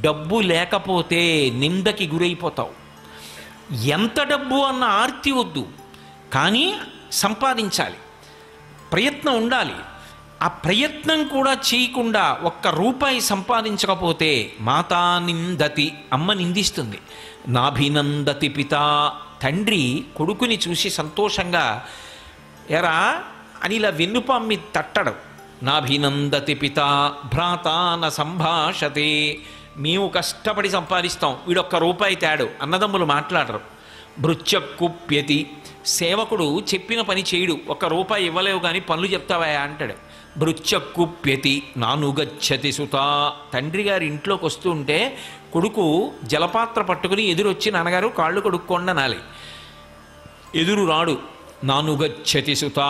డబ్బు లేకపోతే నిందకి గురైపోతావు. ఎంత డబ్బు అన్న ఆర్తి వద్దు, కానీ సంపాదించాలి, ప్రయత్నం ఉండాలి. ఆ ప్రయత్నం కూడా చేయకుండా ఒక్క రూపాయి సంపాదించకపోతే మాతా నిందతి, అమ్మ నిందిస్తుంది. నాభినందతి పిత, తండ్రి కొడుకుని చూసి సంతోషంగా ఎరా అని ఇలా వెన్నుపామ్మి తట్టడం. నాభినందతి పిత భ్రాతాన సంభాషతే, మేము కష్టపడి సంపాదిస్తాం, వీడొక్క రూపాయి తేడు, అన్నదమ్ములు మాట్లాడరు. భృత్యకుప్యతి, సేవకుడు చెప్పిన పని చేయడు, ఒక్క రూపాయి ఇవ్వలేవు కానీ పనులు చెప్తావా అంటాడు. భృత్యకుప్యతి నానుగచ్చతి సుత, తండ్రి గారి ఇంట్లోకి వస్తూ ఉంటే కొడుకు జలపాత్ర పట్టుకుని ఎదురొచ్చి నాన్నగారు కాళ్ళు కడుక్కోండి అనాలి, ఎదురు రాడు. నానుగచ్చతి సుత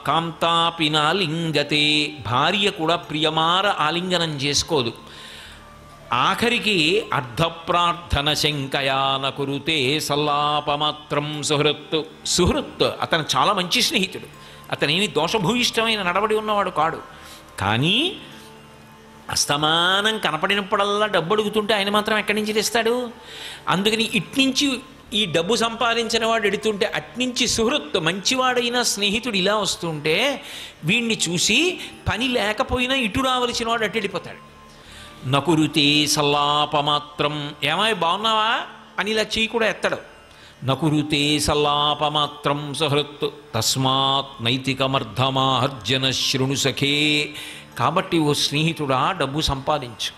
కాంతాపినా లింగతే, భార్య కూడా ప్రియమార ఆలింగనం చేసుకోదు. ఆఖరికి అర్ధప్రార్థన శంకయాన కురుతే సల్లాపమాత్రం సుహృత్. సుహృత్ అతను చాలా మంచి స్నేహితుడు, అతనేమి దోషభూయిష్టమైన నడవడి ఉన్నవాడు కాడు. కానీ అస్తమానం కనపడినప్పుడల్లా డబ్బు అడుగుతుంటే ఆయన మాత్రం ఎక్కడి నుంచి తెస్తాడు? అందుకని ఇట్నుంచి ఈ డబ్బు సంపాదించిన వాడు ఎడుతుంటే అట్నుంచి సుహృత్ మంచివాడైన స్నేహితుడు ఇలా వస్తుంటే వీణ్ణి చూసి పని లేకపోయినా ఇటు రావలసిన వాడు అటు వెళ్ళిపోతాడు. నకురుతే సల్లాపమాత్రం, ఏమాయి బాగున్నావా అని ఇలా చెయ్యి కూడా ఎత్తడు. నకురుతే సల్లాపమాత్రం సుహృత్ తస్మాత్ నైతికమర్ధమార్జన శృణు సఖే. కాబట్టి ఓ స్నేహితుడా, డబ్బు సంపాదించు,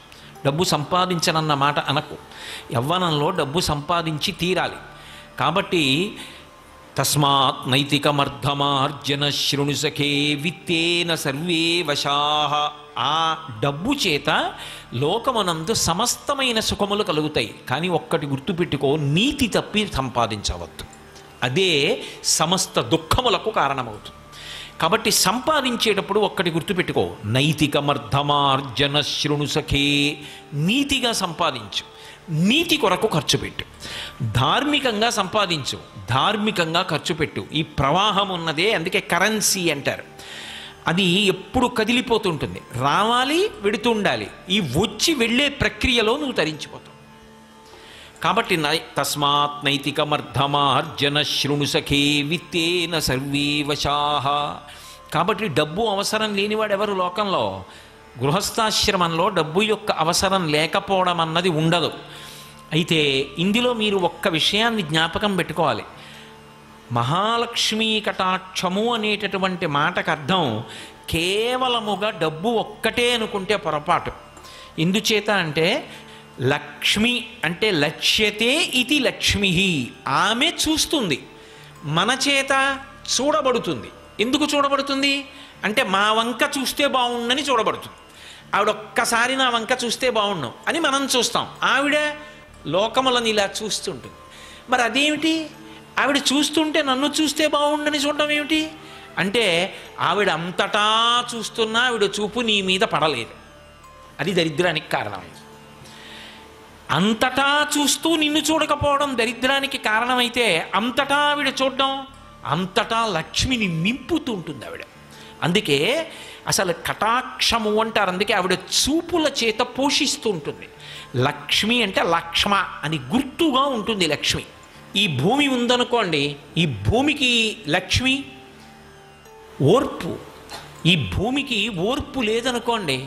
డబ్బు సంపాదించనన్న మాట అనకు. యవ్వనంలో డబ్బు సంపాదించి తీరాలి. కాబట్టి తస్మాత్ నైతికమర్ధమార్జన శృణు సఖే విత్తేన సర్వే వశాః. ఆ డబ్బు చేత లోకమునందు సమస్తమైన సుఖములు కలుగుతాయి. కానీ ఒక్కటి గుర్తుపెట్టుకో, నీతి తప్పి సంపాదించవద్దు, అదే సమస్త దుఃఖములకు కారణమవుతుంది. కాబట్టి సంపాదించేటప్పుడు ఒక్కటి గుర్తుపెట్టుకో, నైతికమర్ధమార్జన శృణు సఖే, నీతిగా సంపాదించు, నీతి కొరకు ఖర్చు పెట్టు. ధార్మికంగా సంపాదించు, ధార్మికంగా ఖర్చు పెట్టు. ఈ ప్రవాహం ఉన్నదే అందుకే కరెన్సీ అంటారు. అది ఎప్పుడు కదిలిపోతుంటుంది, రావాలి వెడుతూ ఉండాలి. ఈ వచ్చి వెళ్ళే ప్రక్రియలో నువ్వు తరించిపోతావు. కాబట్టి తస్మాత్ నైతికమర్ధమార్జన శృణు సఖే విత్తేన సర్వే వశాః. కాబట్టి డబ్బు అవసరం లేనివాడు ఎవరు లోకంలో? గృహస్థాశ్రమంలో డబ్బు యొక్క అవసరం లేకపోవడం అన్నది ఉండదు. అయితే ఇందులో మీరు ఒక్క విషయాన్ని జ్ఞాపకం పెట్టుకోవాలి. మహాలక్ష్మీ కటాక్షము అనేటటువంటి మాటకు అర్థం కేవలముగా డబ్బు ఒక్కటే అనుకుంటే పొరపాటు. ఎందుచేత అంటే లక్ష్మి అంటే లక్ష్యతే ఇది లక్ష్మి, ఆమె చూస్తుంది, మన చేత చూడబడుతుంది. ఎందుకు చూడబడుతుంది అంటే మా వంక చూస్తే బాగుండని చూడబడుతుంది. ఆవిడ ఒక్కసారి నా వంక చూస్తే బాగుండు అని మనం చూస్తాం, ఆవిడ లోకములను ఇలా చూస్తుంటుంది. మరి అదేమిటి? ఆవిడ చూస్తుంటే నన్ను చూస్తే బాగుండని చూడడం ఏమిటి అంటే ఆవిడ అంతటా చూస్తున్నా ఆవిడ చూపు నీ మీద పడలేదు. అది దరిద్రానికి కారణమైంది. అంతటా చూస్తూ నిన్ను చూడకపోవడం దరిద్రానికి కారణమైతే అంతటా ఆవిడ చూడడం, అంతటా లక్ష్మిని నింపుతూ ఉంటుంది ఆవిడ. అందుకే అసలు కటాక్షము అంటారు. అందుకే ఆవిడ చూపుల చేత పోషిస్తూ ఉంటుంది. లక్ష్మి అంటే లక్ష్మ అని గుర్తుగా ఉంటుంది లక్ష్మి. ఈ భూమి ఉందనుకోండి, ఈ భూమికి లక్ష్మి ఓర్పు. ఈ భూమికి ఓర్పు లేదనుకోండి,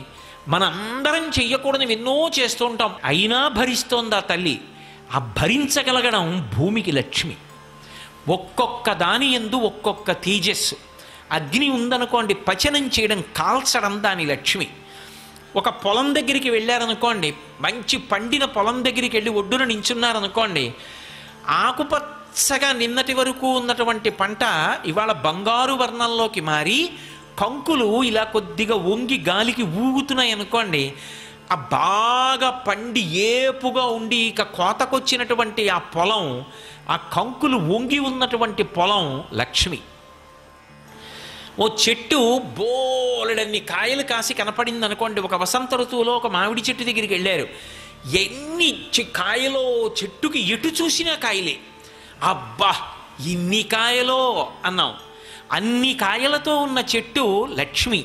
మనందరం చెయ్యకూడని ఎన్నో చేస్తూ ఉంటాం, అయినా భరిస్తోంది ఆ తల్లి. ఆ భరించగలగడం భూమికి లక్ష్మి. ఒక్కొక్క దాని యందు ఒక్కొక్క తేజస్సు. అగ్ని ఉందనుకోండి, పచనం చేయడం, కాల్చడం దాని లక్ష్మి. ఒక పొలం దగ్గరికి వెళ్ళారనుకోండి, మంచి పండిన పొలం దగ్గరికి వెళ్ళి ఒడ్డున నించున్నారనుకోండి, ఆకుపచ్చగా నిన్నటి వరకు ఉన్నటువంటి పంట ఇవాళ బంగారు వర్ణంలోకి మారి కంకులు ఇలా కొద్దిగా వంగి గాలికి ఊగుతున్నాయి అనుకోండి, ఆ బాగా పండి ఏపుగా ఉండి ఇక కోతకొచ్చినటువంటి ఆ పొలం, ఆ కంకులు వంగి ఉన్నటువంటి పొలం లక్ష్మి. ఓ చెట్టు బోలెడన్ని కాయలు కాసి కనపడింది అనుకోండి, ఒక వసంత ఋతువులో ఒక మామిడి చెట్టు దగ్గరికి వెళ్ళారు, ఎన్ని కాయలో చెట్టుకి ఎటు చూసినా కాయలే. అబ్బా ఇన్ని కాయలో అన్నాం. అన్ని కాయలతో ఉన్న చెట్టు లక్ష్మి.